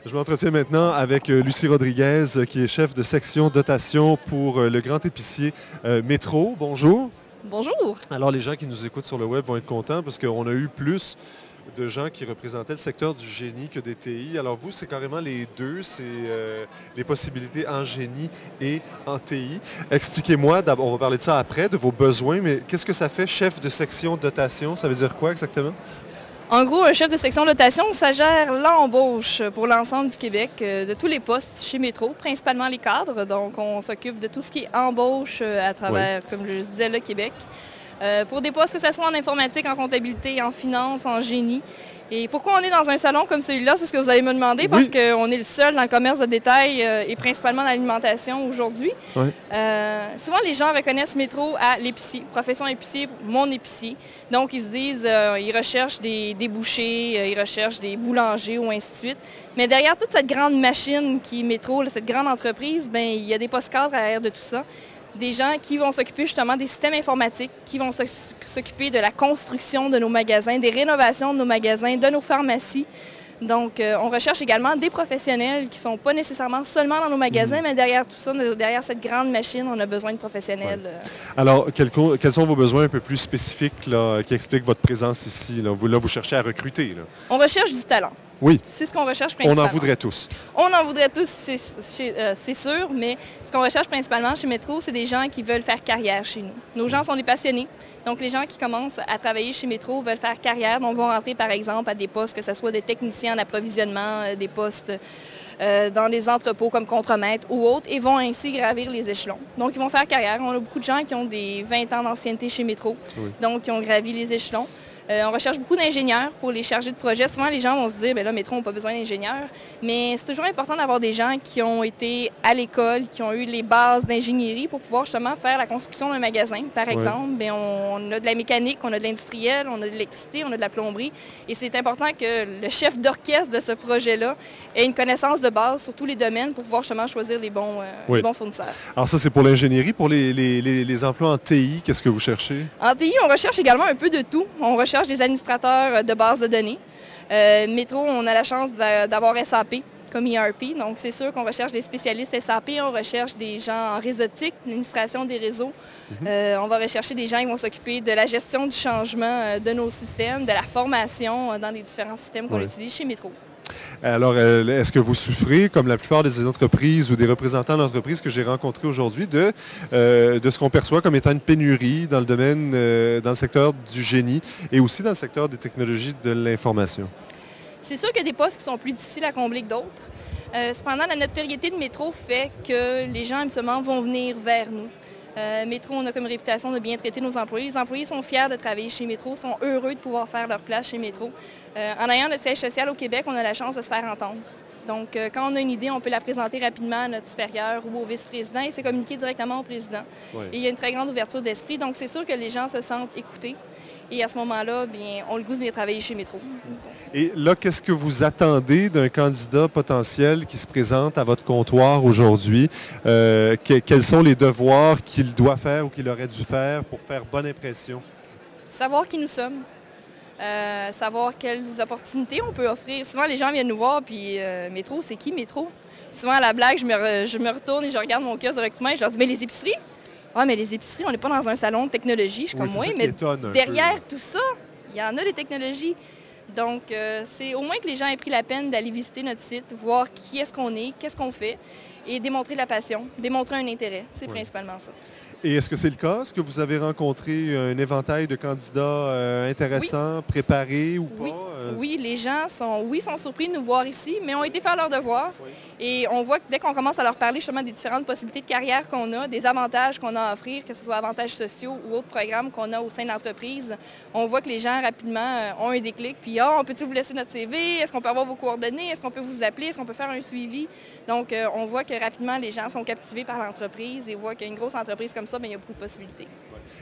Je m'entretiens maintenant avec Lucie Rodriguez, qui est chef de section dotation pour le grand épicier Métro. Bonjour. Bonjour. Alors, les gens qui nous écoutent sur le web vont être contents parce qu'on a eu plus de gens qui représentaient le secteur du génie que des TI. Alors vous, c'est carrément les deux, c'est les possibilités en génie et en TI. Expliquez-moi, on va parler de ça après, de vos besoins, mais qu'est-ce que ça fait, chef de section dotation? Ça veut dire quoi exactement? En gros, un chef de section dotation, ça gère l'embauche pour l'ensemble du Québec de tous les postes chez Métro, principalement les cadres. Donc, on s'occupe de tout ce qui est embauche à travers, comme je disais, le Québec. Pour des postes, que ce soit en informatique, en comptabilité, en finance, en génie. Et pourquoi on est dans un salon comme celui-là, c'est ce que vous allez me demander, parce qu'on est le seul dans le commerce de détail et principalement dans l'alimentation aujourd'hui. Oui. Souvent, les gens reconnaissent Métro à l'épicier, profession épicier, mon épicier. Donc, ils se disent, ils recherchent des bouchers, ils recherchent des boulangers ou ainsi de suite. Mais derrière toute cette grande machine qui est Métro, cette grande entreprise, bien, il y a des postes cadres à l'arrière de tout ça. Des gens qui vont s'occuper justement des systèmes informatiques, qui vont s'occuper de la construction de nos magasins, des rénovations de nos magasins, de nos pharmacies. Donc, on recherche également des professionnels qui ne sont pas nécessairement seulement dans nos magasins, mais derrière tout ça, derrière cette grande machine, on a besoin de professionnels. Ouais. Alors, quels sont vos besoins un peu plus spécifiques là, qui expliquent votre présence ici? Là, vous cherchez à recruter. Là. On recherche du talent. Oui. C'est ce qu'on recherche principalement. On en voudrait tous. On en voudrait tous, c'est sûr, mais ce qu'on recherche principalement chez Métro, c'est des gens qui veulent faire carrière chez nous. Nos gens sont des passionnés. Donc, les gens qui commencent à travailler chez Métro veulent faire carrière. Donc, vont rentrer, par exemple, à des postes, que ce soit des techniciens en approvisionnement, des postes dans les entrepôts comme contremaître ou autres, et vont ainsi gravir les échelons. Donc, ils vont faire carrière. On a beaucoup de gens qui ont des 20 ans d'ancienneté chez Métro, donc qui ont gravi les échelons. On recherche beaucoup d'ingénieurs pour les chargés de projet. Souvent, les gens vont se dire, bien là, Métro n'a pas besoin d'ingénieurs. Mais c'est toujours important d'avoir des gens qui ont été à l'école, qui ont eu les bases d'ingénierie pour pouvoir justement faire la construction d'un magasin. Par exemple, bien, on a de la mécanique, on a de l'industriel, on a de l'électricité, on a de la plomberie. Et c'est important que le chef d'orchestre de ce projet-là ait une connaissance de base sur tous les domaines pour pouvoir justement choisir les bons fournisseurs. Alors ça, c'est pour l'ingénierie. Pour les emplois en TI, qu'est-ce que vous cherchez? En TI, on recherche également un peu de tout. On recherche des administrateurs de bases de données. Métro, on a la chance d'avoir SAP comme ERP, donc c'est sûr qu'on recherche des spécialistes SAP, on recherche des gens en réseautique, l'administration des réseaux. On va rechercher des gens qui vont s'occuper de la gestion du changement de nos systèmes, de la formation dans les différents systèmes qu'on utilise chez Métro. Alors, est-ce que vous souffrez, comme la plupart des entreprises ou des représentants d'entreprises que j'ai rencontrés aujourd'hui, de ce qu'on perçoit comme étant une pénurie dans le domaine, dans le secteur du génie et aussi dans le secteur des technologies de l'information? C'est sûr qu'il y a des postes qui sont plus difficiles à combler que d'autres. Cependant, la notoriété de Métro fait que les gens, habituellement, vont venir vers nous. Métro, on a comme réputation de bien traiter nos employés. Les employés sont fiers de travailler chez Métro, sont heureux de pouvoir faire leur place chez Métro. En ayant notre siège social au Québec, on a la chance de se faire entendre. Donc, quand on a une idée, on peut la présenter rapidement à notre supérieur ou au vice-président et c'est communiqué directement au président. Et il y a une très grande ouverture d'esprit. Donc, c'est sûr que les gens se sentent écoutés. Et à ce moment-là, bien, on a le goût de venir travailler chez Métro. Et là, qu'est-ce que vous attendez d'un candidat potentiel qui se présente à votre comptoir aujourd'hui? Quels sont les devoirs qu'il doit faire ou qu'il aurait dû faire pour faire bonne impression? Savoir qui nous sommes. Savoir quelles opportunités on peut offrir. Souvent, les gens viennent nous voir, puis Métro, c'est qui Métro? Souvent, à la blague, je me retourne et je regarde mon kiosque de recrutement et je leur dis, mais les épiceries? Ah, mais les épiceries, on n'est pas dans un salon de technologie. Je suis comme, oui, mais derrière tout ça, il y en a des technologies. Donc, c'est au moins que les gens aient pris la peine d'aller visiter notre site, voir qui est-ce qu'on est, qu'est-ce qu'on fait, et démontrer la passion, démontrer un intérêt. C'est principalement ça. Et est-ce que c'est le cas? Est-ce que vous avez rencontré un éventail de candidats intéressants, préparés ou pas? Oui, les gens sont surpris de nous voir ici, mais ont été faire leur devoir. Et on voit que dès qu'on commence à leur parler justement des différentes possibilités de carrière qu'on a, des avantages qu'on a à offrir, que ce soit avantages sociaux ou autres programmes qu'on a au sein de l'entreprise, on voit que les gens rapidement ont un déclic. Puis, on peut-tu vous laisser notre CV? Est-ce qu'on peut avoir vos coordonnées? Est-ce qu'on peut vous appeler? Est-ce qu'on peut faire un suivi? Donc, on voit que rapidement, les gens sont captivés par l'entreprise et voient qu'une grosse entreprise comme ça, bien, il y a beaucoup de possibilités.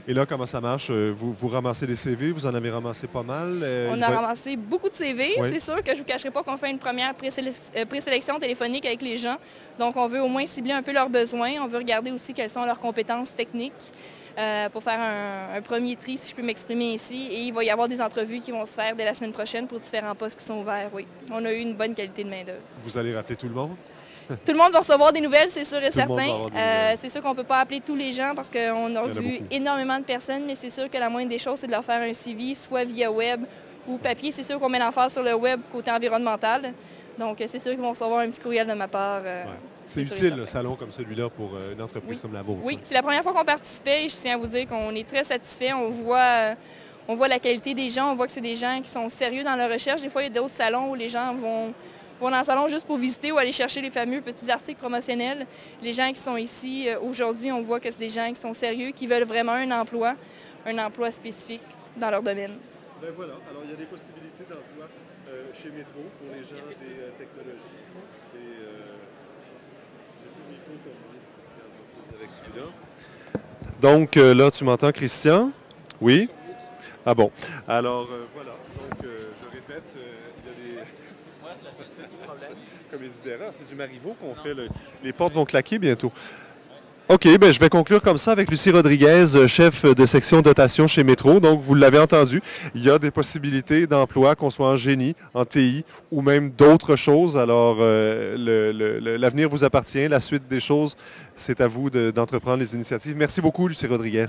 Et là, comment ça marche? Vous ramassez des CV, vous en avez ramassé pas mal? On a ramassé beaucoup de CV. C'est sûr que je ne vous cacherai pas qu'on fait une première présélection téléphonique avec les gens. Donc, on veut au moins cibler un peu leurs besoins. On veut regarder aussi quelles sont leurs compétences techniques. pour faire un premier tri, si je peux m'exprimer ici. Et il va y avoir des entrevues qui vont se faire dès la semaine prochaine pour différents postes qui sont ouverts, oui. On a eu une bonne qualité de main-d'œuvre. Vous allez rappeler tout le monde? Tout le monde va recevoir des nouvelles, c'est sûr et certain. Certain. C'est sûr qu'on ne peut pas appeler tous les gens parce qu'on a vu énormément de personnes, mais c'est sûr que la moindre des choses, c'est de leur faire un suivi, soit via web ou papier. C'est sûr qu'on met l'emphase sur le web côté environnemental. Donc, c'est sûr qu'ils vont recevoir un petit courriel de ma part. C'est utile, un salon comme celui-là, pour une entreprise comme la vôtre. Oui, c'est la première fois qu'on participait et je tiens à vous dire qu'on est très satisfait. On voit la qualité des gens, on voit que c'est des gens qui sont sérieux dans leur recherche. Des fois, il y a d'autres salons où les gens vont dans le salon juste pour visiter ou aller chercher les fameux petits articles promotionnels. Les gens qui sont ici aujourd'hui, on voit que c'est des gens qui sont sérieux, qui veulent vraiment un emploi spécifique dans leur domaine. Ben voilà, alors il y a des possibilités d'emploi chez Métro pour les gens des technologies. Avec celui-là. Donc là, tu m'entends, Christian? Oui? Ah bon. Alors voilà, donc je répète, il y a des... Comme il dit d'erreur, c'est du Marivaux qu'on fait. Les portes vont claquer bientôt. OK, ben je vais conclure comme ça avec Lucie Rodriguez, chef de section dotation chez Métro. Donc, vous l'avez entendu, il y a des possibilités d'emploi, qu'on soit en génie, en TI ou même d'autres choses. Alors, l'avenir vous appartient. La suite des choses, c'est à vous d'entreprendre les initiatives. Merci beaucoup, Lucie Rodriguez.